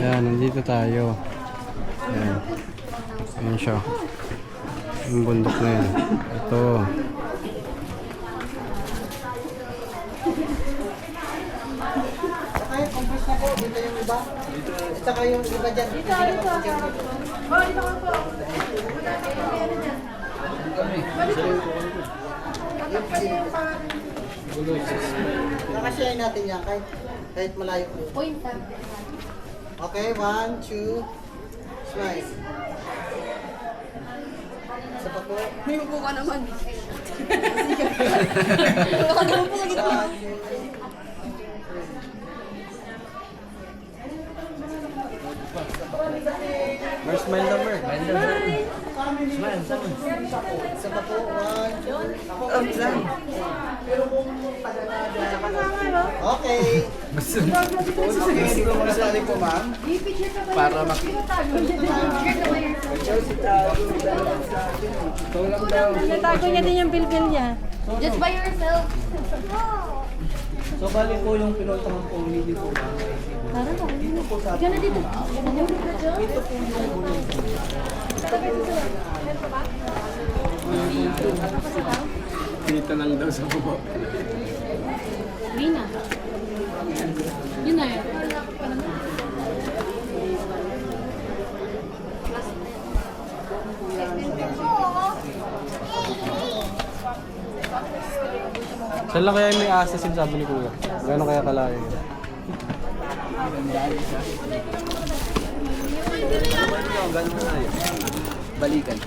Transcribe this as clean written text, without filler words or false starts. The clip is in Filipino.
Ayan, nandito tayo. Ayan. Ayan siya. Yung bundok na yan. Ito. Saka yung compass na po, dito yung iba. Saka yung iba dyan. Dito, dito. Oh, dito ka po. Nakashare natin yan kahit malayo po. Point. Okay, 1, 2, smile. Isa pa po. May upo ka naman. Baka naman po kagit mo. Where's smile number? Isa pa po, 1, 2. Okay. Okay, dito muna sa aling po, ma'am. Para makita. Natago niya din yung bilbil niya. Just by yourself. So, bali po yung pinuntahan po, hindi po ba? Parang ako. Diyan na dito. Ito po yung Dito lang daw sa baba. Rina. Yun na yun. Saan lang kaya may assassin sabi ni Kuya? Gano'n kaya kalayo? Balikan.